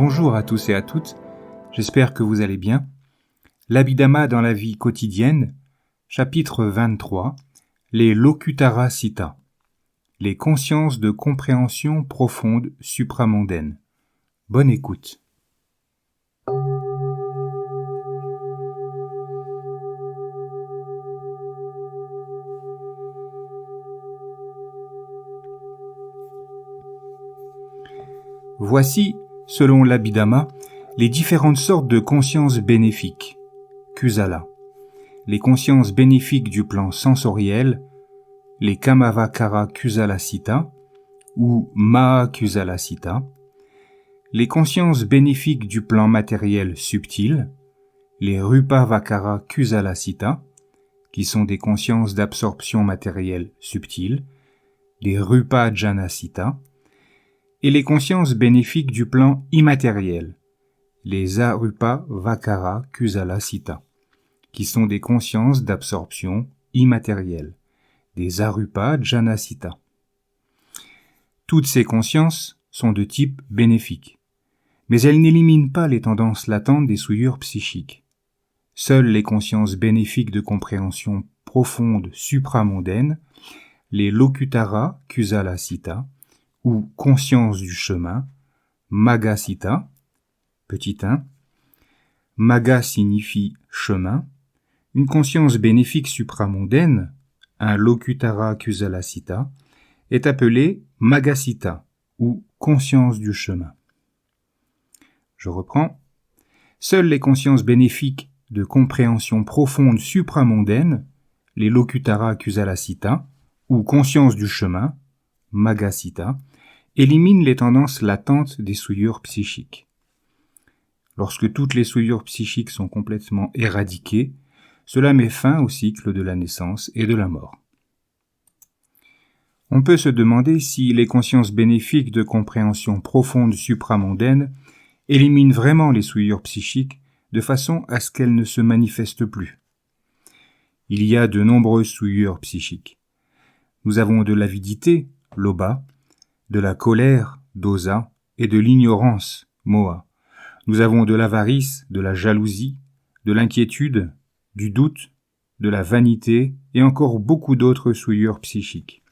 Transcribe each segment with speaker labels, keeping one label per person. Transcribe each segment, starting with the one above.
Speaker 1: Bonjour à tous et à toutes, j'espère que vous allez bien. L'Abhidhamma dans la vie quotidienne, chapitre 23, les Lokuttara Citta, les consciences de compréhension profonde supramondaine. Bonne écoute. Voici, selon l'Abhidhamma, les différentes sortes de consciences bénéfiques, kusala, les consciences bénéfiques du plan sensoriel, les Kamavakara Kusala Citta ou Maha Kusala Citta, les consciences bénéfiques du plan matériel subtil, les Rupavakara Kusala Citta, qui sont des consciences d'absorption matérielle subtile, les Rupajana Citta, et les consciences bénéfiques du plan immatériel, les Arupavakara Kusala Citta, qui sont des consciences d'absorption immatérielle, des Arupajana Citta. Toutes ces consciences sont de type bénéfique, mais elles n'éliminent pas les tendances latentes des souillures psychiques. Seules les consciences bénéfiques de compréhension profonde supramondaine, les Lokuttara Kusala Citta, ou conscience du chemin, Magga Citta, petit 1. Magga signifie chemin. Une conscience bénéfique supramondaine, un Lokuttara Kusala Citta, est appelée Magga Citta, ou conscience du chemin. Je reprends. Seules les consciences bénéfiques de compréhension profonde supramondaine, les Lokuttara Kusala Citta, ou conscience du chemin, Magga Citta, éliminent les tendances latentes des souillures psychiques. Lorsque toutes les souillures psychiques sont complètement éradiquées, cela met fin au cycle de la naissance et de la mort. On peut se demander si les consciences bénéfiques de compréhension profonde supramondaine éliminent vraiment les souillures psychiques de façon à ce qu'elles ne se manifestent plus. Il y a de nombreuses souillures psychiques. Nous avons de l'avidité, lobha, de la colère, dosa, et de l'ignorance, moha. Nous avons de l'avarice, de la jalousie, de l'inquiétude, du doute, de la vanité et encore beaucoup d'autres souillures psychiques.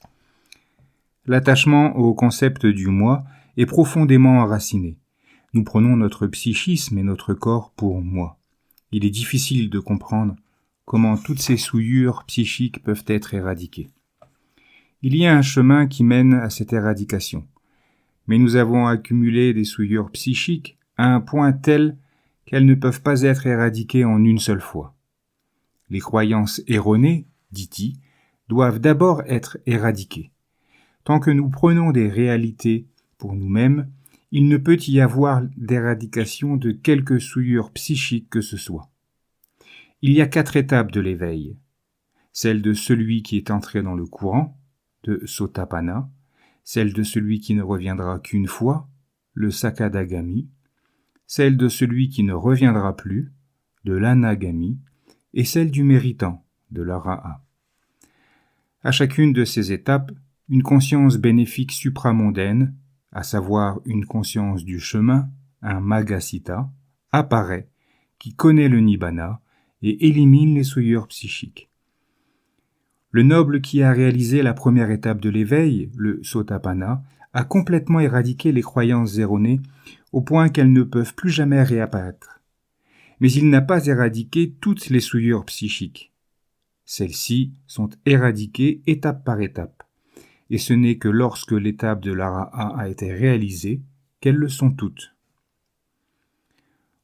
Speaker 1: L'attachement au concept du moi est profondément enraciné. Nous prenons notre psychisme et notre corps pour moi. Il est difficile de comprendre comment toutes ces souillures psychiques peuvent être éradiquées. Il y a un chemin qui mène à cette éradication, mais nous avons accumulé des souillures psychiques à un point tel qu'elles ne peuvent pas être éradiquées en une seule fois. Les croyances erronées, dit-il, doivent d'abord être éradiquées. Tant que nous prenons des réalités pour nous-mêmes, il ne peut y avoir d'éradication de quelque souillure psychique que ce soit. Il y a 4 étapes de l'éveil. Celle de celui qui est entré dans le courant, de Sotapanna, celle de celui qui ne reviendra qu'une fois, le Sakadagami, celle de celui qui ne reviendra plus, de l'Anagami, et celle du méritant, de l'Araha. À chacune de ces étapes, une conscience bénéfique supramondaine, à savoir une conscience du chemin, un Magga Citta, apparaît, qui connaît le Nibbana et élimine les souillures psychiques. Le noble qui a réalisé la première étape de l'éveil, le Sotapanna, a complètement éradiqué les croyances erronées au point qu'elles ne peuvent plus jamais réapparaître. Mais il n'a pas éradiqué toutes les souillures psychiques. Celles-ci sont éradiquées étape par étape. Et ce n'est que lorsque l'étape de l'Araha a été réalisée qu'elles le sont toutes.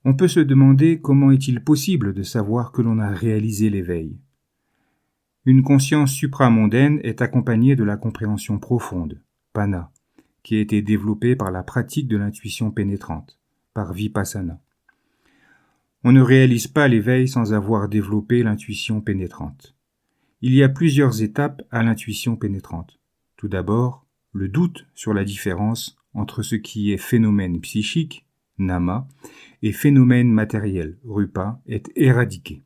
Speaker 1: On peut se demander comment est-il possible de savoir que l'on a réalisé l'éveil. Une conscience supramondaine est accompagnée de la compréhension profonde, Panna, qui a été développée par la pratique de l'intuition pénétrante, par Vipassana. On ne réalise pas l'éveil sans avoir développé l'intuition pénétrante. Il y a plusieurs étapes à l'intuition pénétrante. Tout d'abord, le doute sur la différence entre ce qui est phénomène psychique, nama, et phénomène matériel, rupa, est éradiqué.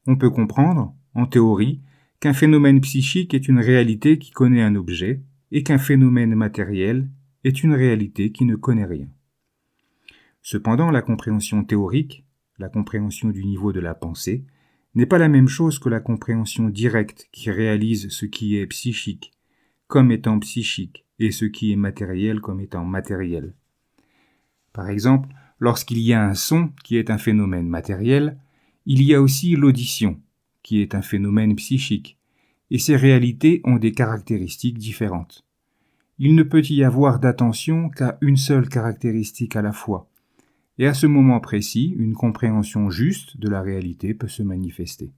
Speaker 1: On peut comprendre, en théorie, qu'un phénomène psychique est une réalité qui connaît un objet et qu'un phénomène matériel est une réalité qui ne connaît rien. Cependant, la compréhension théorique, la compréhension du niveau de la pensée, n'est pas la même chose que la compréhension directe qui réalise ce qui est psychique comme étant psychique et ce qui est matériel comme étant matériel. Par exemple, lorsqu'il y a un son qui est un phénomène matériel, il y a aussi l'audition qui est un phénomène psychique, et ces réalités ont des caractéristiques différentes. Il ne peut y avoir d'attention qu'à une seule caractéristique à la fois, et à ce moment précis, une compréhension juste de la réalité peut se manifester.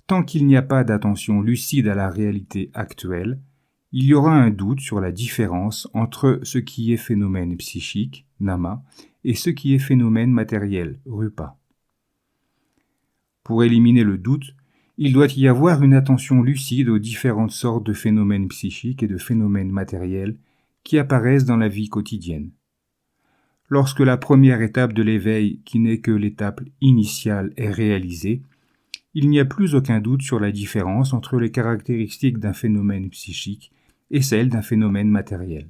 Speaker 1: Tant qu'il n'y a pas d'attention lucide à la réalité actuelle, il y aura un doute sur la différence entre ce qui est phénomène psychique, nama, et ce qui est phénomène matériel, rupa. Pour éliminer le doute, il doit y avoir une attention lucide aux différentes sortes de phénomènes psychiques et de phénomènes matériels qui apparaissent dans la vie quotidienne. Lorsque la première étape de l'éveil, qui n'est que l'étape initiale, est réalisée, il n'y a plus aucun doute sur la différence entre les caractéristiques d'un phénomène psychique et celles d'un phénomène matériel.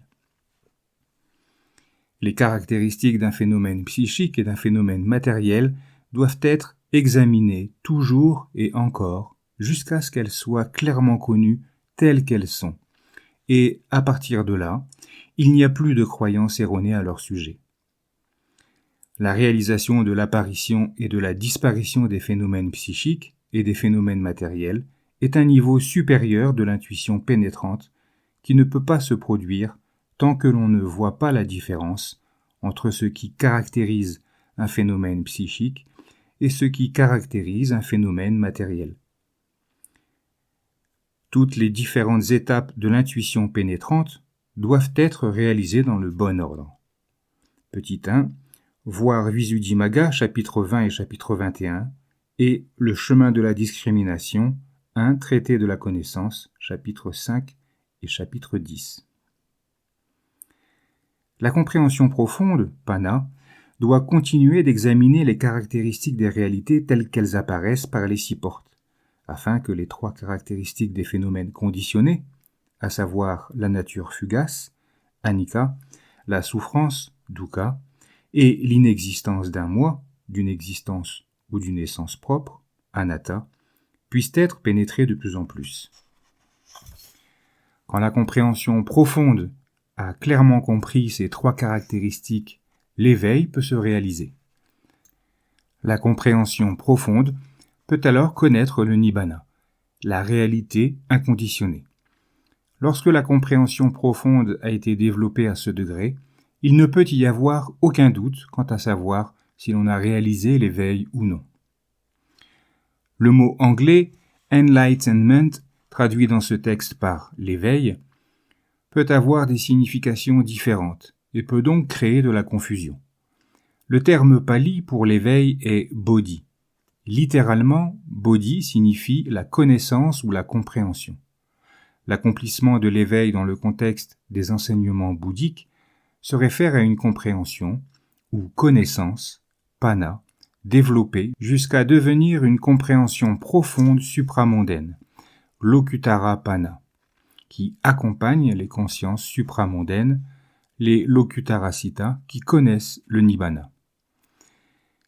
Speaker 1: Les caractéristiques d'un phénomène psychique et d'un phénomène matériel doivent être examinées toujours et encore jusqu'à ce qu'elles soient clairement connues telles qu'elles sont. Et à partir de là, il n'y a plus de croyances erronées à leur sujet. La réalisation de l'apparition et de la disparition des phénomènes psychiques et des phénomènes matériels est un niveau supérieur de l'intuition pénétrante qui ne peut pas se produire tant que l'on ne voit pas la différence entre ce qui caractérise un phénomène psychique et ce qui caractérise un phénomène matériel. Toutes les différentes étapes de l'intuition pénétrante doivent être réalisées dans le bon ordre. Petit 1. Voir Visuddhimagga, chapitre 20 et chapitre 21, et Le chemin de la discrimination, 1. Traité de la connaissance, chapitre 5 et chapitre 10. La compréhension profonde, Panna, doit continuer d'examiner les caractéristiques des réalités telles qu'elles apparaissent par les 6 portes, afin que les 3 caractéristiques des phénomènes conditionnés, à savoir la nature fugace, anicca, la souffrance, dukkha, et l'inexistence d'un moi, d'une existence ou d'une essence propre, anatta, puissent être pénétrées de plus en plus. Quand la compréhension profonde a clairement compris ces 3 caractéristiques, l'éveil peut se réaliser. La compréhension profonde peut alors connaître le nibbana, la réalité inconditionnée. Lorsque la compréhension profonde a été développée à ce degré, il ne peut y avoir aucun doute quant à savoir si l'on a réalisé l'éveil ou non. Le mot anglais « enlightenment », traduit dans ce texte par « l'éveil », peut avoir des significations différentes et peut donc créer de la confusion. Le terme pali pour l'éveil est « bodhi ». Littéralement, bodhi signifie la connaissance ou la compréhension. L'accomplissement de l'éveil dans le contexte des enseignements bouddhiques se réfère à une compréhension ou connaissance, panna, développée jusqu'à devenir une compréhension profonde supramondaine, lokuttara panna, qui accompagne les consciences supramondaines, les lokuttarasita, qui connaissent le nibbana.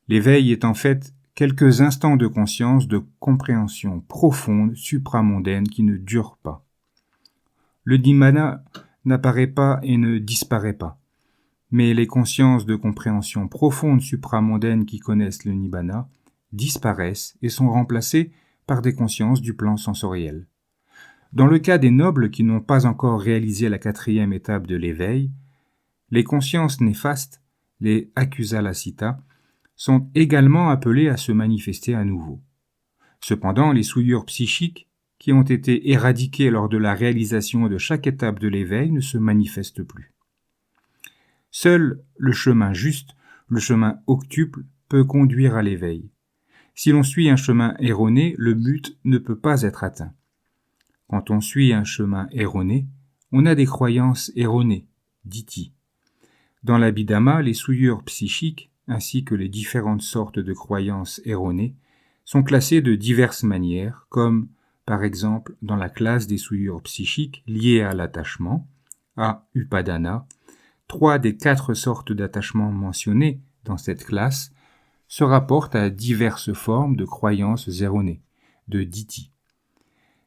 Speaker 1: L'éveil est en fait quelques instants de conscience de compréhension profonde supramondaine qui ne dure pas. Le nibbana n'apparaît pas et ne disparaît pas. Mais les consciences de compréhension profonde supramondaine qui connaissent le nibbana disparaissent et sont remplacées par des consciences du plan sensoriel. Dans le cas des nobles qui n'ont pas encore réalisé la 4e étape de l'éveil, les consciences néfastes, les akusalasita, sont également appelées à se manifester à nouveau. Cependant, les souillures psychiques qui ont été éradiquées lors de la réalisation de chaque étape de l'éveil ne se manifestent plus. Seul le chemin juste, le chemin octuple, peut conduire à l'éveil. Si l'on suit un chemin erroné, le but ne peut pas être atteint. Quand on suit un chemin erroné, on a des croyances erronées, ditthi. Dans l'Abhidhamma, les souillures psychiques, ainsi que les différentes sortes de croyances erronées, sont classées de diverses manières, comme, par exemple, dans la classe des souillures psychiques liées à l'attachement, à upadana, 3 des 4 sortes d'attachements mentionnées dans cette classe se rapportent à diverses formes de croyances erronées, de ditthi.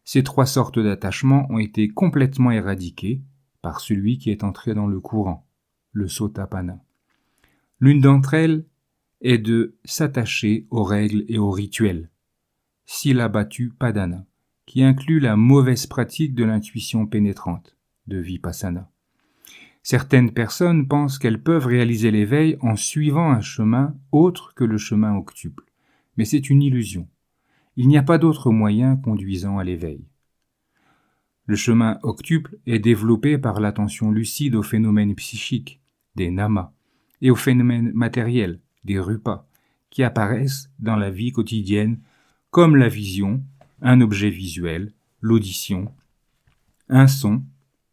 Speaker 1: Ces 3 sortes d'attachements ont été complètement éradiquées par celui qui est entré dans le courant, le Sotapanna. L'une d'entre elles est de s'attacher aux règles et aux rituels, Silabhatu Padana, qui inclut la mauvaise pratique de l'intuition pénétrante, de Vipassana. Certaines personnes pensent qu'elles peuvent réaliser l'éveil en suivant un chemin autre que le chemin octuple, mais c'est une illusion. Il n'y a pas d'autre moyen conduisant à l'éveil. Le chemin octuple est développé par l'attention lucide aux phénomènes psychiques, des namas, et aux phénomènes matériels, des rupas, qui apparaissent dans la vie quotidienne comme la vision, un objet visuel, l'audition, un son,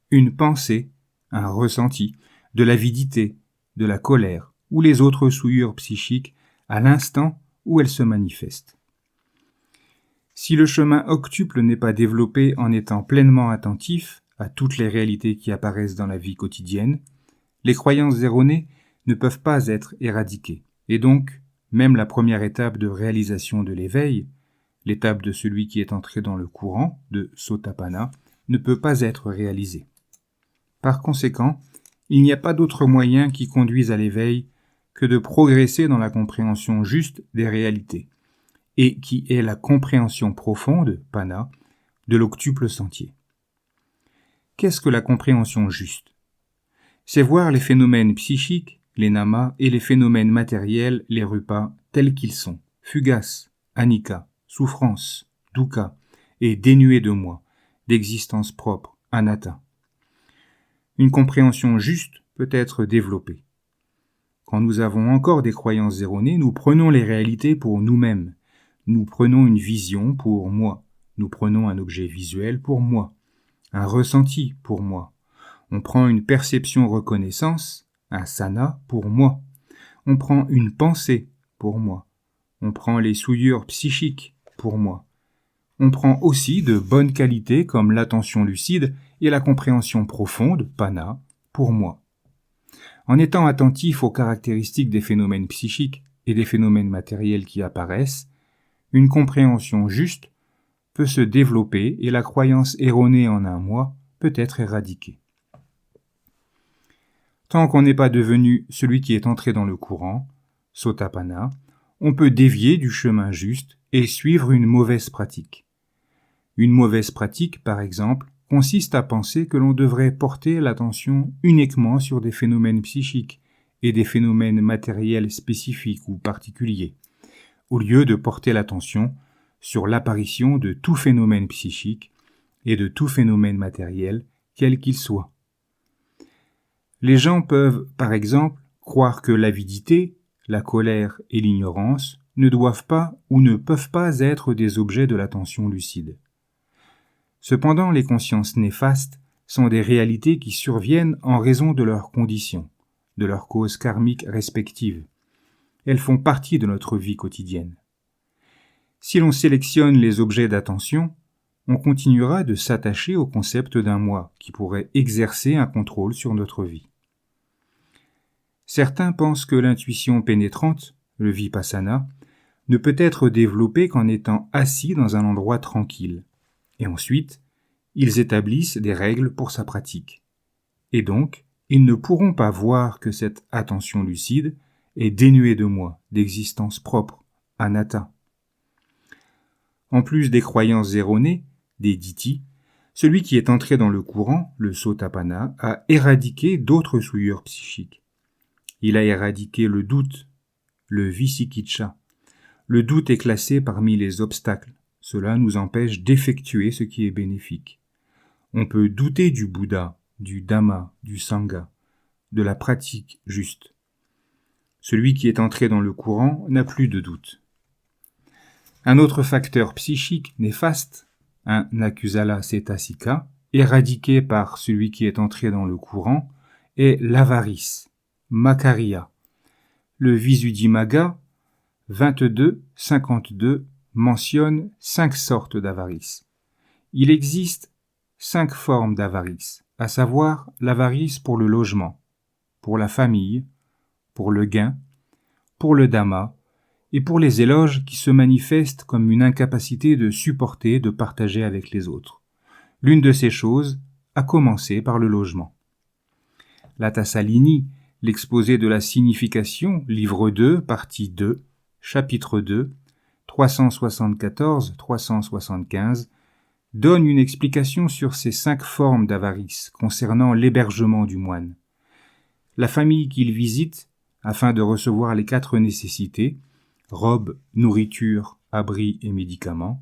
Speaker 1: une pensée, un ressenti, de l'avidité, de la colère ou les autres souillures psychiques à l'instant où elles se manifestent. Si le chemin octuple n'est pas développé en étant pleinement attentif à toutes les réalités qui apparaissent dans la vie quotidienne, les croyances erronées ne peuvent pas être éradiquées, et donc même la première étape de réalisation de l'éveil, l'étape de celui qui est entré dans le courant, de Sotapanna, ne peut pas être réalisée. Par conséquent, il n'y a pas d'autre moyen qui conduise à l'éveil que de progresser dans la compréhension juste des réalités, et qui est la compréhension profonde, Panna, de l'octuple sentier. Qu'est-ce que la compréhension juste ? C'est voir les phénomènes psychiques, les namas, et les phénomènes matériels, les rupas, tels qu'ils sont, fugaces, anicca, souffrance, dukkha, et dénués de moi, d'existence propre, anatta. Une compréhension juste peut être développée. Quand nous avons encore des croyances erronées, nous prenons les réalités pour nous-mêmes. Nous prenons une vision pour moi. Nous prenons un objet visuel pour moi. Un ressenti pour moi. On prend une perception-reconnaissance, un sana pour moi. On prend une pensée pour moi. On prend les souillures psychiques pour moi. On prend aussi de bonnes qualités comme l'attention lucide et la compréhension profonde, Panna, pour moi. En étant attentif aux caractéristiques des phénomènes psychiques et des phénomènes matériels qui apparaissent, une compréhension juste peut se développer et la croyance erronée en un moi peut être éradiquée. Tant qu'on n'est pas devenu celui qui est entré dans le courant, Sotapanna, on peut dévier du chemin juste et suivre une mauvaise pratique. Une mauvaise pratique, par exemple, consiste à penser que l'on devrait porter l'attention uniquement sur des phénomènes psychiques et des phénomènes matériels spécifiques ou particuliers, au lieu de porter l'attention sur l'apparition de tout phénomène psychique et de tout phénomène matériel, quel qu'il soit. Les gens peuvent, par exemple, croire que l'avidité, la colère et l'ignorance ne doivent pas ou ne peuvent pas être des objets de l'attention lucide. Cependant, les consciences néfastes sont des réalités qui surviennent en raison de leurs conditions, de leurs causes karmiques respectives. Elles font partie de notre vie quotidienne. Si l'on sélectionne les objets d'attention, on continuera de s'attacher au concept d'un moi qui pourrait exercer un contrôle sur notre vie. Certains pensent que l'intuition pénétrante, le vipassana, ne peut être développée qu'en étant assis dans un endroit tranquille. Et ensuite, ils établissent des règles pour sa pratique. Et donc, ils ne pourront pas voir que cette attention lucide est dénuée de moi, d'existence propre, anatta. En plus des croyances erronées, des ditthis, celui qui est entré dans le courant, le Sotapanna, a éradiqué d'autres souillures psychiques. Il a éradiqué le doute, le vicikiccha. Le doute est classé parmi les obstacles. Cela nous empêche d'effectuer ce qui est bénéfique. On peut douter du Bouddha, du Dhamma, du Sangha, de la pratique juste. Celui qui est entré dans le courant n'a plus de doute. Un autre facteur psychique néfaste, un Nakusala Cetasika, éradiqué par celui qui est entré dans le courant, est l'avarice, Makkariya. Le Visuddhimagga 22-52 mentionne 5 sortes d'avarice. Il existe 5 formes d'avarice, à savoir l'avarice pour le logement, pour la famille, pour le gain, pour le dhamma, et pour les éloges qui se manifestent comme une incapacité de supporter, de partager avec les autres. L'une de ces choses a commencé par le logement. L'Atasalini, l'exposé de la signification, livre 2, partie 2, chapitre 2, 374-375, donne une explication sur ces 5 formes d'avarice concernant l'hébergement du moine. La famille qu'il visite, afin de recevoir les 4 nécessités, robe, nourriture, abri et médicaments,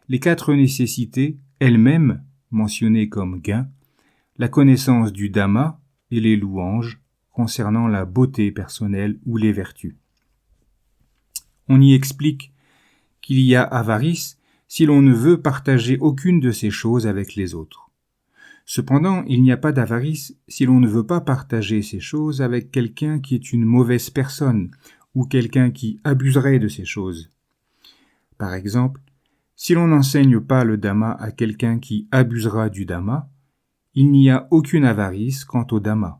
Speaker 1: les 4 nécessités elles-mêmes mentionnées comme gain, la connaissance du dhamma et les louanges concernant la beauté personnelle ou les vertus. On y explique qu'il y a avarice si l'on ne veut partager aucune de ces choses avec les autres. Cependant, il n'y a pas d'avarice si l'on ne veut pas partager ces choses avec quelqu'un qui est une mauvaise personne ou quelqu'un qui abuserait de ces choses. Par exemple, si l'on n'enseigne pas le dhamma à quelqu'un qui abusera du dhamma, il n'y a aucune avarice quant au dhamma.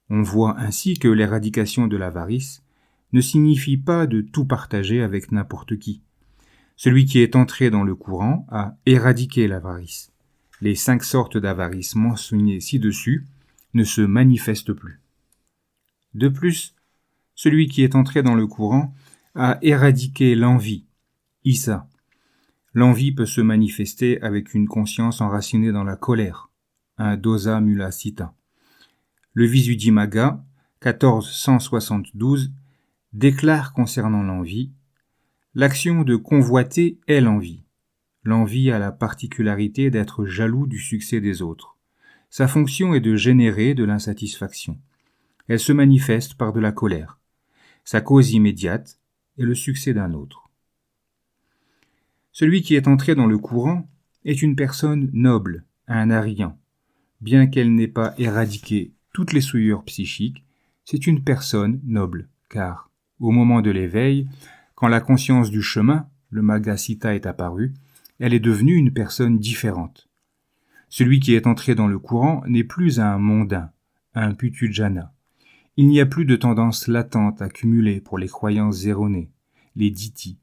Speaker 1: On voit ainsi que l'éradication de l'avarice ne signifie pas de tout partager avec n'importe qui. Celui qui est entré dans le courant a éradiqué l'avarice. Les 5 sortes d'avarice mentionnées ci-dessus ne se manifestent plus. De plus, celui qui est entré dans le courant a éradiqué l'envie, issa. L'envie peut se manifester avec une conscience enracinée dans la colère, un dosa mula sita. Le Visuddhimagga, 1472, déclare concernant l'envie: l'action de convoiter est l'envie. L'envie a la particularité d'être jaloux du succès des autres. Sa fonction est de générer de l'insatisfaction. Elle se manifeste par de la colère. Sa cause immédiate est le succès d'un autre. Celui qui est entré dans le courant est une personne noble, un Aryan. Bien qu'elle n'ait pas éradiqué toutes les souillures psychiques, c'est une personne noble, car, au moment de l'éveil, quand la conscience du chemin, le Magga-sita, est apparue, elle est devenue une personne différente. Celui qui est entré dans le courant n'est plus un mondain, un putujana. Il n'y a plus de tendance latente accumulée pour les croyances erronées, les ditthis,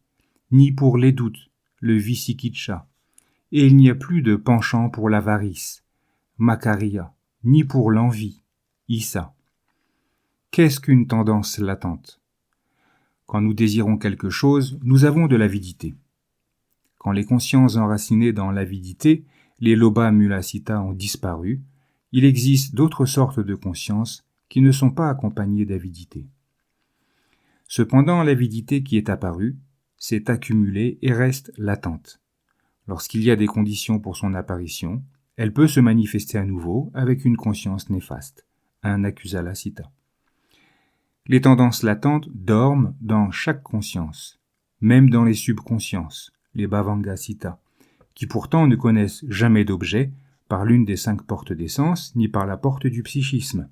Speaker 1: ni pour les doutes, le vicikiccha, et il n'y a plus de penchant pour l'avarice, makariya, ni pour l'envie, issa. Qu'est-ce qu'une tendance latente? Quand nous désirons quelque chose, nous avons de l'avidité. Quand les consciences enracinées dans l'avidité, les lobha mula sita, ont disparu, il existe d'autres sortes de consciences qui ne sont pas accompagnées d'avidité. Cependant, l'avidité qui est apparue s'est accumulée et reste latente. Lorsqu'il y a des conditions pour son apparition, elle peut se manifester à nouveau avec une conscience néfaste, un akusala sita. Les tendances latentes dorment dans chaque conscience, même dans les subconsciences, les bhavanga sita, qui pourtant ne connaissent jamais d'objet par l'une des 5 portes des sens, ni par la porte du psychisme.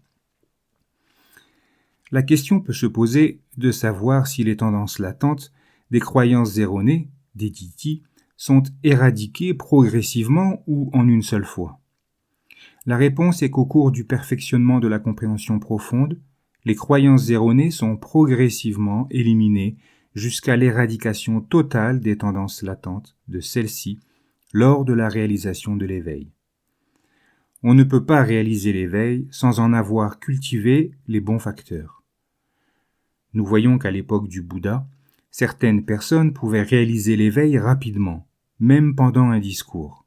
Speaker 1: La question peut se poser de savoir si les tendances latentes des croyances erronées, des ditthis, sont éradiquées progressivement ou en une seule fois. La réponse est qu'au cours du perfectionnement de la compréhension profonde, les croyances erronées sont progressivement éliminées jusqu'à l'éradication totale des tendances latentes de celles-ci lors de la réalisation de l'éveil. On ne peut pas réaliser l'éveil sans en avoir cultivé les bons facteurs. Nous voyons qu'à l'époque du Bouddha, certaines personnes pouvaient réaliser l'éveil rapidement, même pendant un discours.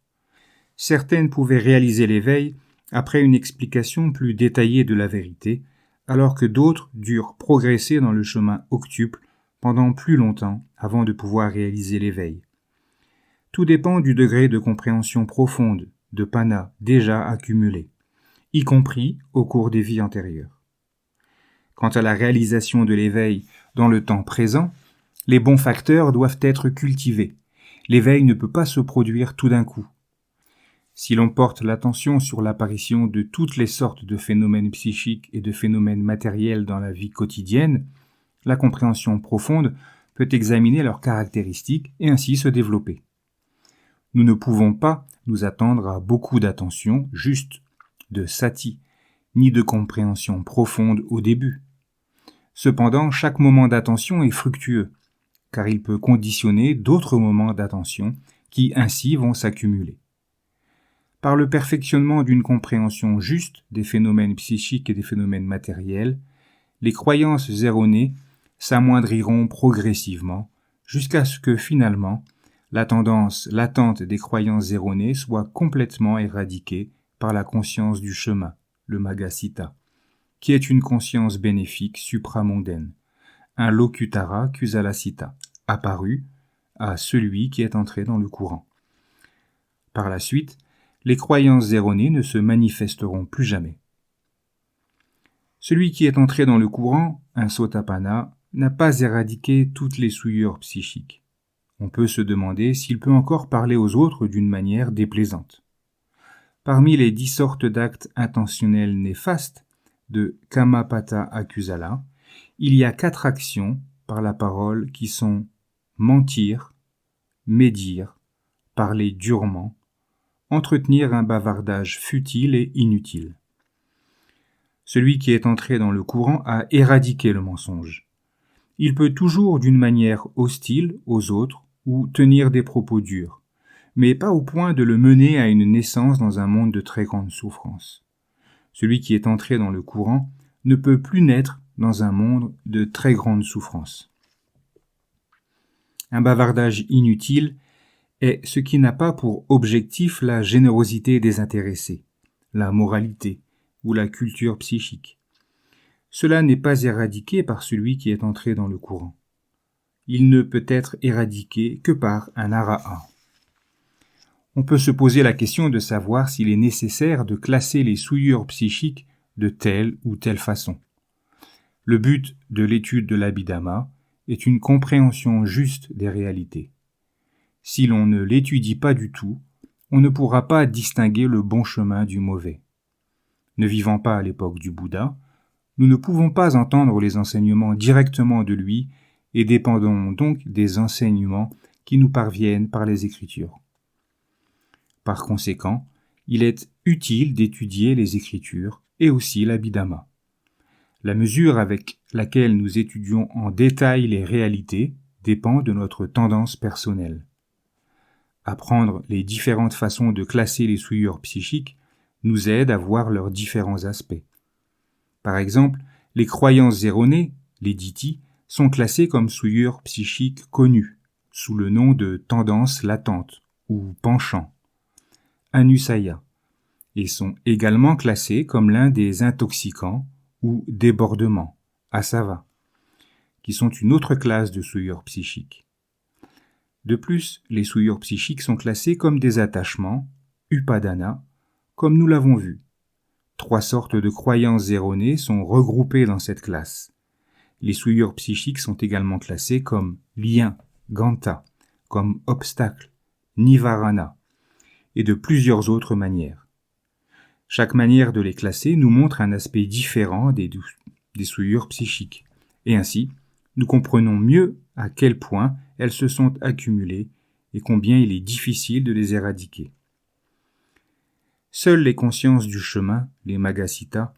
Speaker 1: Certaines pouvaient réaliser l'éveil après une explication plus détaillée de la vérité, alors que d'autres durent progresser dans le chemin octuple pendant plus longtemps avant de pouvoir réaliser l'éveil. Tout dépend du degré de compréhension profonde, de pana déjà accumulé, y compris au cours des vies antérieures. Quant à la réalisation de l'éveil dans le temps présent, les bons facteurs doivent être cultivés. L'éveil ne peut pas se produire tout d'un coup. Si l'on porte l'attention sur l'apparition de toutes les sortes de phénomènes psychiques et de phénomènes matériels dans la vie quotidienne, la compréhension profonde peut examiner leurs caractéristiques et ainsi se développer. Nous ne pouvons pas nous attendre à beaucoup d'attention, juste de sati, ni de compréhension profonde au début. Cependant, chaque moment d'attention est fructueux, car il peut conditionner d'autres moments d'attention qui ainsi vont s'accumuler. Par le perfectionnement d'une compréhension juste des phénomènes psychiques et des phénomènes matériels, les croyances erronées s'amoindriront progressivement jusqu'à ce que finalement la tendance latente des croyances erronées soit complètement éradiquée par la conscience du chemin, le Magasitta, qui est une conscience bénéfique supramondaine, un Lokutara Kusalasita, apparu à celui qui est entré dans le courant. Par la suite, les croyances erronées ne se manifesteront plus jamais. Celui qui est entré dans le courant, un Sotapanna, n'a pas éradiqué toutes les souillures psychiques. On peut se demander s'il peut encore parler aux autres d'une manière déplaisante. Parmi les 10 sortes d'actes intentionnels néfastes de Kamapata Akusala, il y a 4 actions par la parole qui sont mentir, médire, parler durement, entretenir un bavardage futile et inutile. Celui qui est entré dans le courant a éradiqué le mensonge. Il peut toujours d'une manière hostile aux autres ou tenir des propos durs, mais pas au point de le mener à une naissance dans un monde de très grande souffrance. Celui qui est entré dans le courant ne peut plus naître dans un monde de très grande souffrance. Un bavardage inutile est ce qui n'a pas pour objectif la générosité désintéressée, la moralité ou la culture psychique. Cela n'est pas éradiqué par celui qui est entré dans le courant. Il ne peut être éradiqué que par un arahat. On peut se poser la question de savoir s'il est nécessaire de classer les souillures psychiques de telle ou telle façon. Le but de l'étude de l'Abhidhamma est une compréhension juste des réalités. Si l'on ne l'étudie pas du tout, on ne pourra pas distinguer le bon chemin du mauvais. Ne vivant pas à l'époque du Bouddha, nous ne pouvons pas entendre les enseignements directement de lui et dépendons donc des enseignements qui nous parviennent par les Écritures. Par conséquent, il est utile d'étudier les Écritures et aussi l'Abhidhamma. La mesure avec laquelle nous étudions en détail les réalités dépend de notre tendance personnelle. Apprendre les différentes façons de classer les souillures psychiques nous aide à voir leurs différents aspects. Par exemple, les croyances erronées, les ditthis, sont classées comme souillures psychiques connues, sous le nom de tendance latente ou penchant, anusaya, et sont également classées comme l'un des intoxicants ou débordements, asava, qui sont une autre classe de souillures psychiques. De plus, les souillures psychiques sont classées comme des attachements, upadana, comme nous l'avons vu. 3 sortes de croyances erronées sont regroupées dans cette classe. Les souillures psychiques sont également classées comme liens, ganta, comme obstacles, nivarana, et de plusieurs autres manières. Chaque manière de les classer nous montre un aspect différent des souillures psychiques, et ainsi, nous comprenons mieux à quel point elles se sont accumulées et combien il est difficile de les éradiquer. Seules les consciences du chemin, les Magasitta,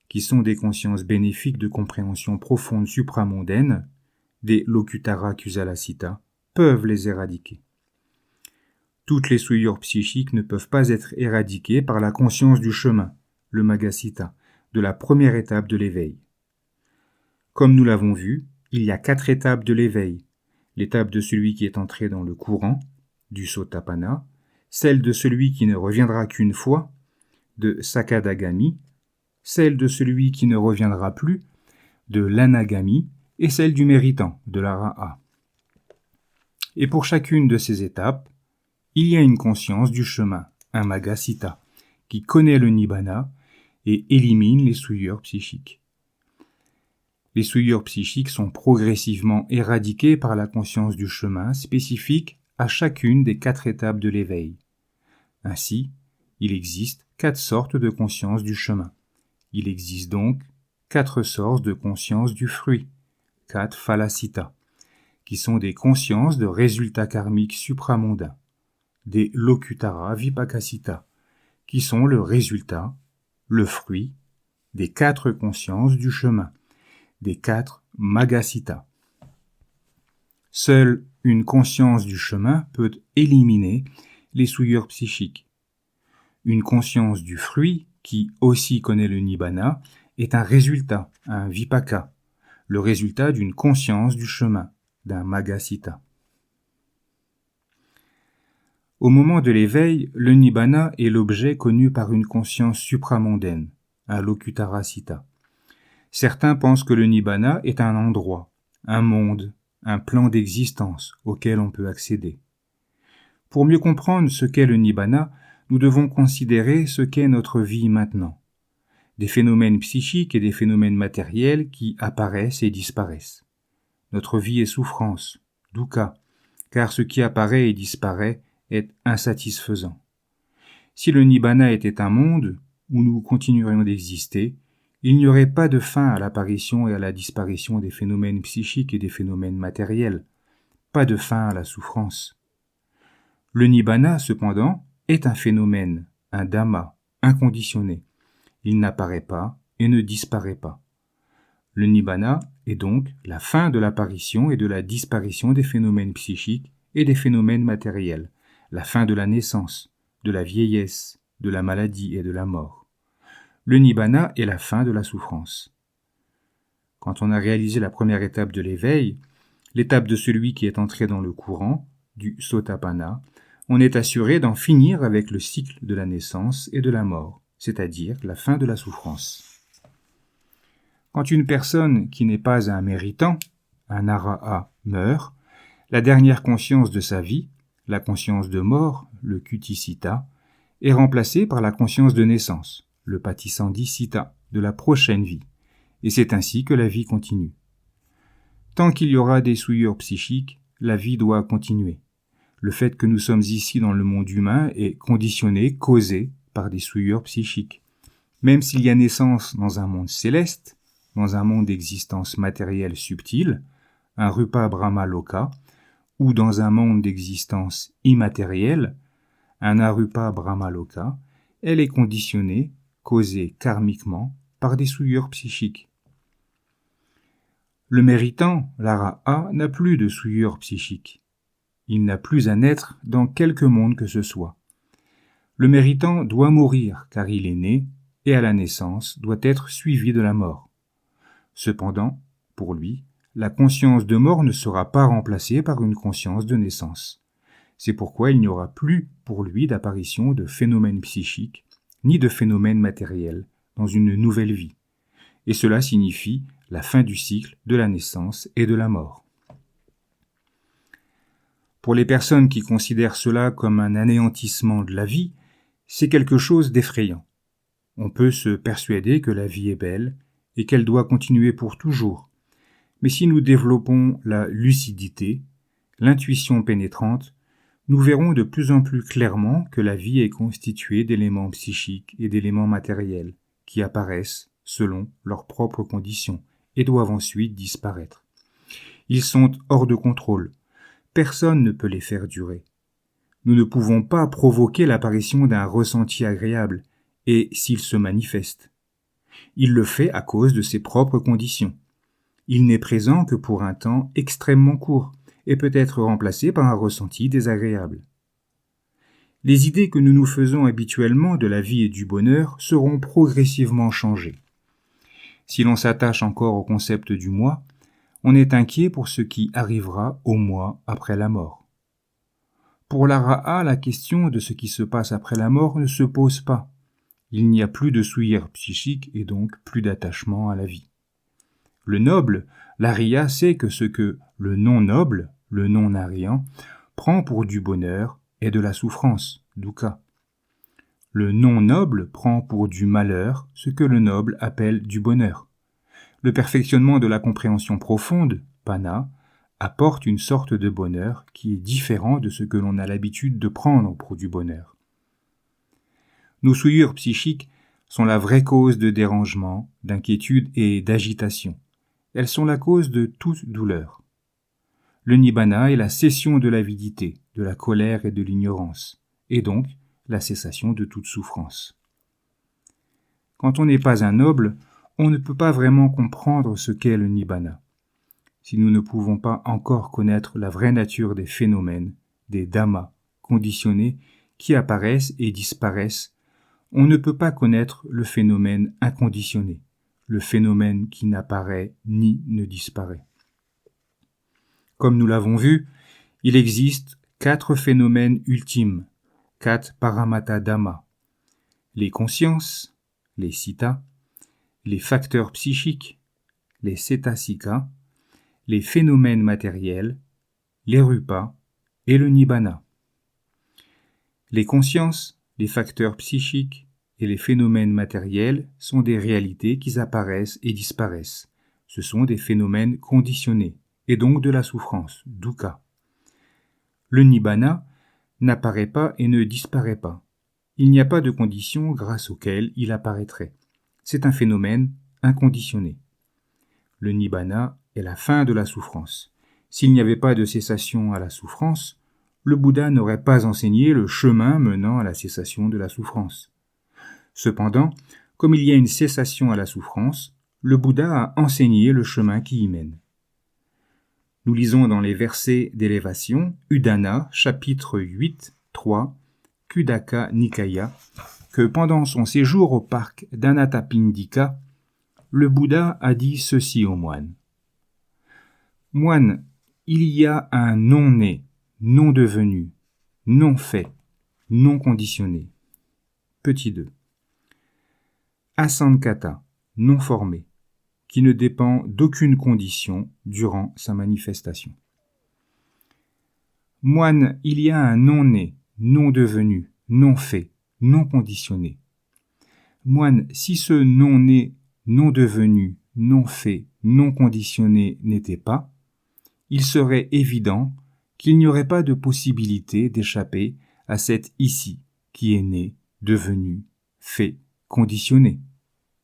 Speaker 1: qui sont des consciences bénéfiques de compréhension profonde supramondaine, des Lokutara Kusalasita, peuvent les éradiquer. Toutes les souillures psychiques ne peuvent pas être éradiquées par la conscience du chemin, le Magasitta, de la première étape de l'éveil. Comme nous l'avons vu, il y a 4 étapes de l'éveil. L'étape de celui qui est entré dans le courant, du Sotapanna, celle de celui qui ne reviendra qu'une fois, de Sakadagami, celle de celui qui ne reviendra plus, de l'Anagami, et celle du méritant, de l'Arahat. Et pour chacune de ces étapes, il y a une conscience du chemin, un Magasitta, qui connaît le Nibbana et élimine les souillures psychiques. Les souillures psychiques sont progressivement éradiquées par la conscience du chemin spécifique à chacune des 4 étapes de l'éveil. Ainsi, il existe 4 sortes de conscience du chemin. Il existe donc 4 sortes de conscience du fruit, 4 phalasitta, qui sont des consciences de résultats karmiques supramondains, des lokutara vipakasita, qui sont le résultat, le fruit des 4 consciences du chemin, des 4 Magasitas. Seule une conscience du chemin peut éliminer les souillures psychiques. Une conscience du fruit, qui aussi connaît le Nibbana, est un résultat, un Vipaka, le résultat d'une conscience du chemin, d'un Magasita. Au moment de l'éveil, le Nibbana est l'objet connu par une conscience supramondaine, un Lokutarasita. Certains pensent que le Nibbana est un endroit, un monde, un plan d'existence auquel on peut accéder. Pour mieux comprendre ce qu'est le Nibbana, nous devons considérer ce qu'est notre vie maintenant. Des phénomènes psychiques et des phénomènes matériels qui apparaissent et disparaissent. Notre vie est souffrance, dukkha, car ce qui apparaît et disparaît est insatisfaisant. Si le Nibbana était un monde où nous continuerions d'exister, il n'y aurait pas de fin à l'apparition et à la disparition des phénomènes psychiques et des phénomènes matériels, pas de fin à la souffrance. Le Nibbana, cependant, est un phénomène, un dhamma, inconditionné. Il n'apparaît pas et ne disparaît pas. Le Nibbana est donc la fin de l'apparition et de la disparition des phénomènes psychiques et des phénomènes matériels, la fin de la naissance, de la vieillesse, de la maladie et de la mort. Le Nibbana est la fin de la souffrance. Quand on a réalisé la première étape de l'éveil, l'étape de celui qui est entré dans le courant, du Sotapanna, on est assuré d'en finir avec le cycle de la naissance et de la mort, c'est-à-dire la fin de la souffrance. Quand une personne qui n'est pas un méritant, un arahat, meurt, la dernière conscience de sa vie, la conscience de mort, le Kutisita, est remplacée par la conscience de naissance, le Patisandhisita, de la prochaine vie, et c'est ainsi que la vie continue. Tant qu'il y aura des souillures psychiques, la vie doit continuer. Le fait que nous sommes ici dans le monde humain est conditionné, causé par des souillures psychiques. Même s'il y a naissance dans un monde céleste, dans un monde d'existence matérielle subtile, un Rupa Brahma Loka, ou dans un monde d'existence immatérielle, un Arupa Brahma Loka, elle est conditionnée, causée karmiquement, par des souillures psychiques. Le méritant, l'arahat, n'a plus de souillures psychiques. Il n'a plus à naître dans quelque monde que ce soit. Le méritant doit mourir car il est né et à la naissance doit être suivi de la mort. Cependant, pour lui, la conscience de mort ne sera pas remplacée par une conscience de naissance. C'est pourquoi il n'y aura plus pour lui d'apparition de phénomènes psychiques ni de phénomènes matériels dans une nouvelle vie. Et cela signifie la fin du cycle de la naissance et de la mort. Pour les personnes qui considèrent cela comme un anéantissement de la vie, c'est quelque chose d'effrayant. On peut se persuader que la vie est belle et qu'elle doit continuer pour toujours. Mais si nous développons la lucidité, l'intuition pénétrante, nous verrons de plus en plus clairement que la vie est constituée d'éléments psychiques et d'éléments matériels qui apparaissent selon leurs propres conditions et doivent ensuite disparaître. Ils sont hors de contrôle. Personne ne peut les faire durer. Nous ne pouvons pas provoquer l'apparition d'un ressenti agréable, et s'il se manifeste. Il le fait à cause de ses propres conditions. Il n'est présent que pour un temps extrêmement court, et peut être remplacé par un ressenti désagréable. Les idées que nous nous faisons habituellement de la vie et du bonheur seront progressivement changées. Si l'on s'attache encore au concept du moi, on est inquiet pour ce qui arrivera au moi après la mort. Pour l'arahat, la question de ce qui se passe après la mort ne se pose pas. Il n'y a plus de souillure psychique et donc plus d'attachement à la vie. Le noble, l'ariya, sait que ce que le non-noble, le non-ariyan, prend pour du bonheur est de la souffrance, dukkha. Le non-noble prend pour du malheur ce que le noble appelle du bonheur. Le perfectionnement de la compréhension profonde, panna, apporte une sorte de bonheur qui est différent de ce que l'on a l'habitude de prendre pour du bonheur. Nos souillures psychiques sont la vraie cause de dérangement, d'inquiétude et d'agitation. Elles sont la cause de toute douleur. Le Nibbana est la cessation de l'avidité, de la colère et de l'ignorance, et donc la cessation de toute souffrance. Quand on n'est pas un noble, on ne peut pas vraiment comprendre ce qu'est le nibbana. Si nous ne pouvons pas encore connaître la vraie nature des phénomènes, des dhammas conditionnés qui apparaissent et disparaissent, on ne peut pas connaître le phénomène inconditionné, le phénomène qui n'apparaît ni ne disparaît. Comme nous l'avons vu, il existe 4 phénomènes ultimes, 4 paramata dhammas, les consciences, les citta, les facteurs psychiques, les cetasika, les phénomènes matériels, les rupas et le nibbana. Les consciences, les facteurs psychiques et les phénomènes matériels sont des réalités qui apparaissent et disparaissent. Ce sont des phénomènes conditionnés, et donc de la souffrance, dukkha. Le nibbana n'apparaît pas et ne disparaît pas. Il n'y a pas de conditions grâce auxquelles il apparaîtrait. C'est un phénomène inconditionné. Le nibbana est la fin de la souffrance. S'il n'y avait pas de cessation à la souffrance, le Bouddha n'aurait pas enseigné le chemin menant à la cessation de la souffrance. Cependant, comme il y a une cessation à la souffrance, le Bouddha a enseigné le chemin qui y mène. Nous lisons dans les versets d'élévation, Udana, chapitre 8, 3, Khuddaka Nikaya, que pendant son séjour au parc d'Anathapindika, le Bouddha a dit ceci aux moines. « Moines, il y a un non-né, non devenu, non fait, non conditionné. » Petit 2. Asankata, non formé, qui ne dépend d'aucune condition durant sa manifestation. Moine, il y a un non-né, non devenu, non fait, non conditionné. Moine, si ce non-né, non devenu, non fait, non conditionné n'était pas, il serait évident qu'il n'y aurait pas de possibilité d'échapper à cet ici qui est né, devenu, fait, conditionné.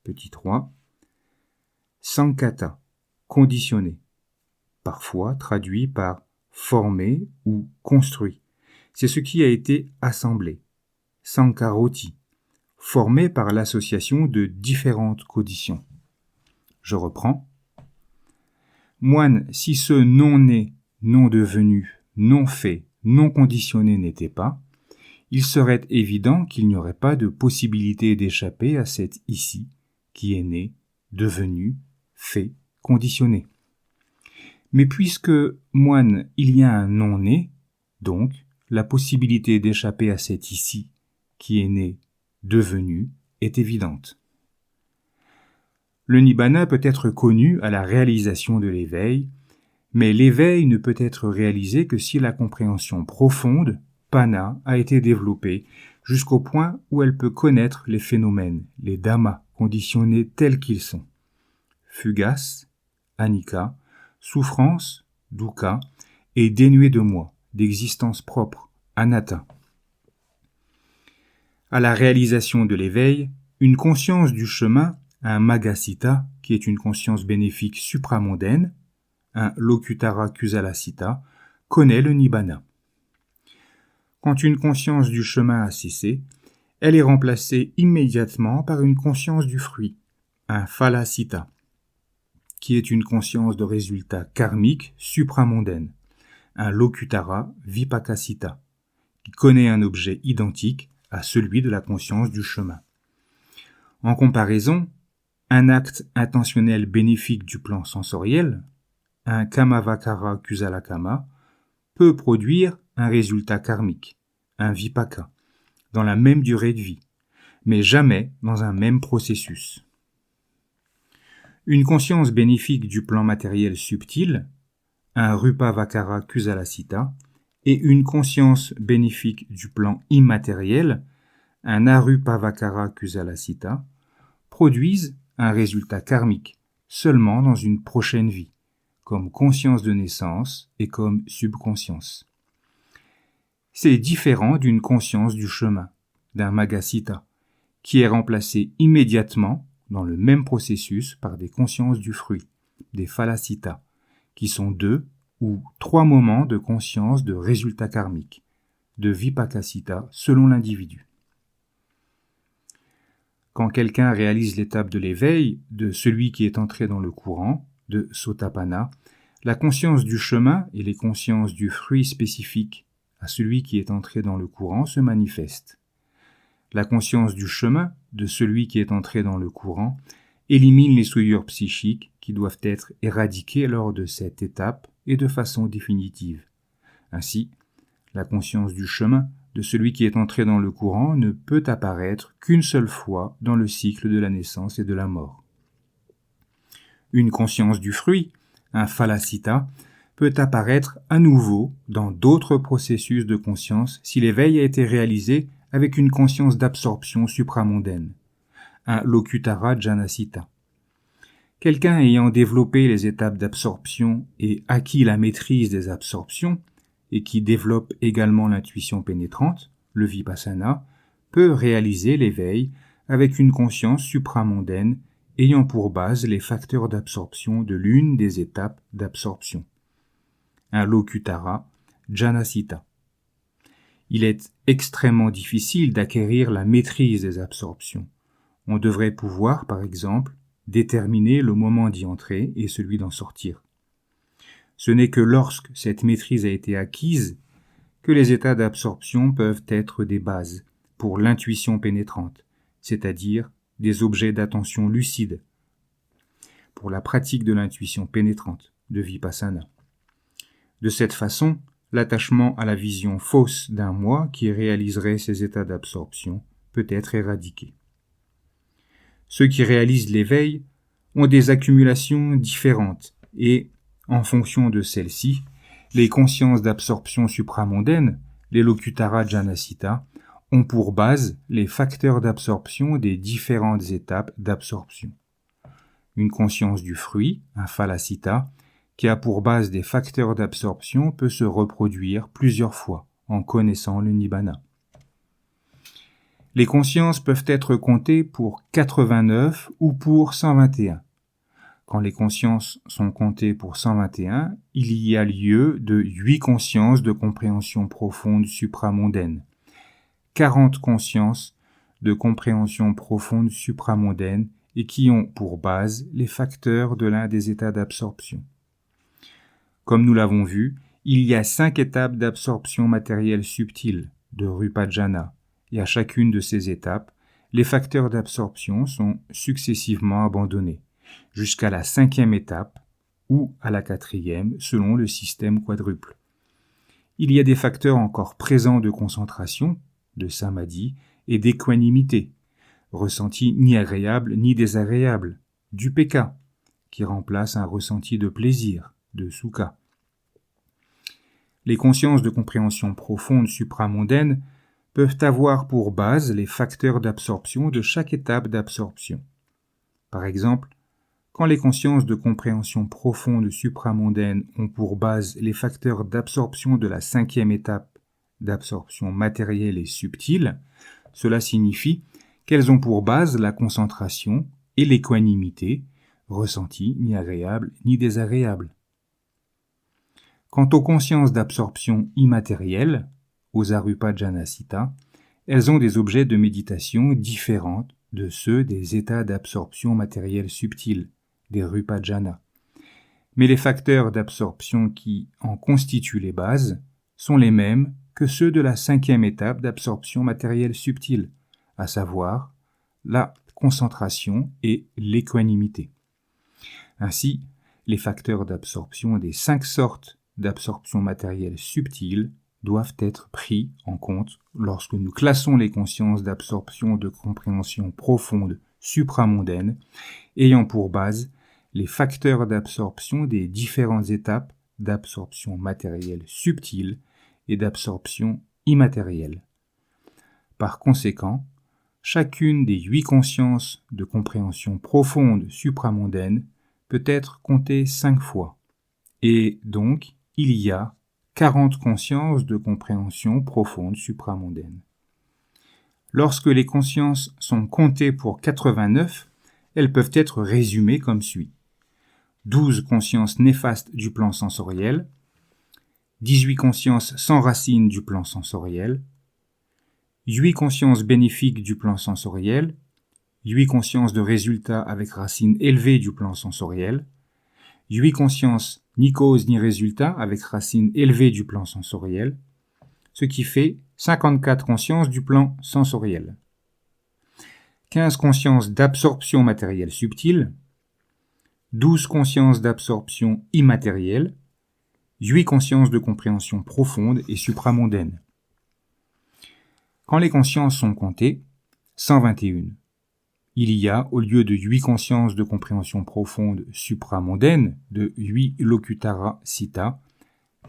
Speaker 1: Petit 3. Sankata, conditionné, parfois traduit par formé ou construit. C'est ce qui a été assemblé. Sankaroti, formé par l'association de différentes conditions. Je reprends. Moine, si ce non-né, non devenu, non fait, non conditionné n'était pas, il serait évident qu'il n'y aurait pas de possibilité d'échapper à cet ici qui est né, devenu, fait, conditionné. Mais puisque, moine, il y a un non-né, donc la possibilité d'échapper à cet ici qui est né, devenu, est évidente. Le nibbana peut être connu à la réalisation de l'éveil, mais l'éveil ne peut être réalisé que si la compréhension profonde, panna, a été développée jusqu'au point où elle peut connaître les phénomènes, les dhammas conditionnés tels qu'ils sont. Fugaces, anicca, souffrance, dukkha, et dénués de moi, d'existence propre, anatta. À la réalisation de l'éveil, une conscience du chemin, un magasitta, qui est une conscience bénéfique supramondaine, un lokuttara kusalasita, connaît le nibbana. Quand une conscience du chemin a cessé, elle est remplacée immédiatement par une conscience du fruit, un phalasita, qui est une conscience de résultat karmique supramondaine, un lokuttara vipakasita, qui connaît un objet identique à celui de la conscience du chemin. En comparaison, un acte intentionnel bénéfique du plan sensoriel, un kamavakara kusalakama, peut produire un résultat karmique, un vipaka, dans la même durée de vie, mais jamais dans un même processus. Une conscience bénéfique du plan matériel subtil, un rupavakara kusalasita, et une conscience bénéfique du plan immatériel, un arupavakara kusalasita, produisent un résultat karmique seulement dans une prochaine vie, comme conscience de naissance et comme subconscience. C'est différent d'une conscience du chemin, d'un magasitta, qui est remplacée immédiatement dans le même processus par des consciences du fruit, des phalasitas, qui sont 2 ou 3 moments de conscience de résultat karmique, de vipakasita selon l'individu. Quand quelqu'un réalise l'étape de l'éveil de celui qui est entré dans le courant, de Sotapanna, la conscience du chemin et les consciences du fruit spécifiques à celui qui est entré dans le courant se manifestent. La conscience du chemin de celui qui est entré dans le courant élimine les souillures psychiques qui doivent être éradiquées lors de cette étape et de façon définitive. Ainsi, la conscience du chemin de celui qui est entré dans le courant ne peut apparaître qu'une seule fois dans le cycle de la naissance et de la mort. Une conscience du fruit, un phalasita, peut apparaître à nouveau dans d'autres processus de conscience si l'éveil a été réalisé avec une conscience d'absorption supramondaine, un lokutara janasita. Quelqu'un ayant développé les étapes d'absorption et acquis la maîtrise des absorptions, et qui développe également l'intuition pénétrante, le vipassana, peut réaliser l'éveil avec une conscience supramondaine ayant pour base les facteurs d'absorption de l'une des étapes d'absorption. Un lokutara janasita. Il est extrêmement difficile d'acquérir la maîtrise des absorptions. On devrait pouvoir, par exemple, déterminer le moment d'y entrer et celui d'en sortir. Ce n'est que lorsque cette maîtrise a été acquise que les états d'absorption peuvent être des bases pour l'intuition pénétrante, c'est-à-dire des objets d'attention lucide, pour la pratique de l'intuition pénétrante, de vipassana. De cette façon, l'attachement à la vision fausse d'un moi qui réaliserait ces états d'absorption peut être éradiqué. Ceux qui réalisent l'éveil ont des accumulations différentes et, en fonction de celles-ci, les consciences d'absorption supramondaine, les lokutara janasita, ont pour base les facteurs d'absorption des différentes étapes d'absorption. Une conscience du fruit, un phalasita, qui a pour base des facteurs d'absorption peut se reproduire plusieurs fois en connaissant le nibbana. Les consciences peuvent être comptées pour 89 ou pour 121. Quand les consciences sont comptées pour 121, il y a lieu de 8 consciences de compréhension profonde supramondaine, 40 consciences de compréhension profonde supramondaine et qui ont pour base les facteurs de l'un des états d'absorption. Comme nous l'avons vu, il y a 5 étapes d'absorption matérielle subtile, de rupa jhana, et à chacune de ces étapes, les facteurs d'absorption sont successivement abandonnés, jusqu'à la 5e étape ou à la 4e selon le système quadruple. Il y a des facteurs encore présents de concentration, de samadhi et d'équanimité, ressenti ni agréable ni désagréable, d'upekkha, qui remplace un ressenti de plaisir, de sukha. Les consciences de compréhension profonde supramondaine peuvent avoir pour base les facteurs d'absorption de chaque étape d'absorption. Par exemple, quand les consciences de compréhension profonde supramondaine ont pour base les facteurs d'absorption de la 5e étape d'absorption matérielle et subtile, cela signifie qu'elles ont pour base la concentration et l'équanimité, ressenti ni agréable ni désagréable. Quant aux consciences d'absorption immatérielle, aux arupa janasita, elles ont des objets de méditation différents de ceux des états d'absorption matérielle subtile, des rupa jhana. Mais les facteurs d'absorption qui en constituent les bases sont les mêmes que ceux de la 5e étape d'absorption matérielle subtile, à savoir la concentration et l'équanimité. Ainsi, les facteurs d'absorption des 5 sortes d'absorption matérielle subtile doivent être pris en compte lorsque nous classons les consciences d'absorption de compréhension profonde supramondaine ayant pour base les facteurs d'absorption des différentes étapes d'absorption matérielle subtile et d'absorption immatérielle. Par conséquent, chacune des 8 consciences de compréhension profonde supramondaine peut être comptée 5 fois, et donc il y a 40 consciences de compréhension profonde supramondaine. Lorsque les consciences sont comptées pour 89, elles peuvent être résumées comme suit. 12 consciences néfastes du plan sensoriel, 18 consciences sans racines du plan sensoriel, 8 consciences bénéfiques du plan sensoriel, 8 consciences de résultat avec racine élevée du plan sensoriel, 8 consciences ni cause ni résultat avec racine élevée du plan sensoriel, ce qui fait 54 consciences du plan sensoriel. 15 consciences d'absorption matérielle subtile, 12 consciences d'absorption immatérielle, 8 consciences de compréhension profonde et supramondaine. Quand les consciences sont comptées, 121. Il y a, au lieu de 8 consciences de compréhension profonde supramondaine, de 8 lokutara sita,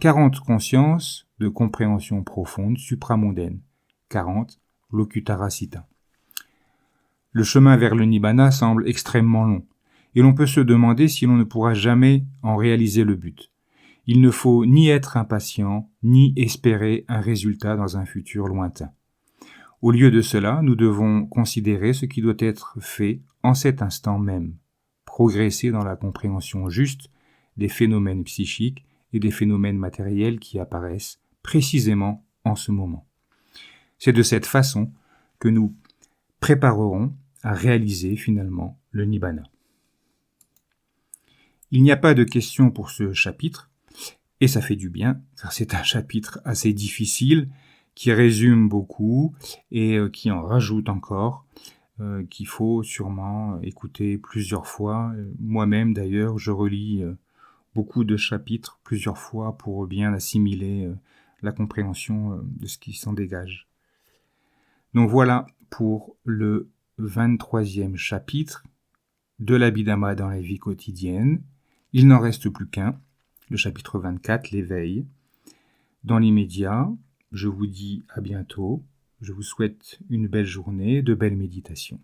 Speaker 1: 40 consciences de compréhension profonde supramondaine, 40 lokutara sita. Le chemin vers le nibbana semble extrêmement long, et l'on peut se demander si l'on ne pourra jamais en réaliser le but. Il ne faut ni être impatient, ni espérer un résultat dans un futur lointain. Au lieu de cela, nous devons considérer ce qui doit être fait en cet instant même, progresser dans la compréhension juste des phénomènes psychiques et des phénomènes matériels qui apparaissent précisément en ce moment. C'est de cette façon que nous préparerons à réaliser finalement le nibbana. Il n'y a pas de questions pour ce chapitre, et ça fait du bien, car c'est un chapitre assez difficile, qui résume beaucoup et qui en rajoute encore, qu'il faut sûrement écouter plusieurs fois. Moi-même d'ailleurs, je relis beaucoup de chapitres plusieurs fois pour bien assimiler la compréhension de ce qui s'en dégage. Donc voilà pour le 23e chapitre de l'Abhidhamma dans la vie quotidienne. Il n'en reste plus qu'un, le chapitre 24, l'éveil. Dans l'immédiat, je vous dis à bientôt. Je vous souhaite une belle journée, de belles méditations.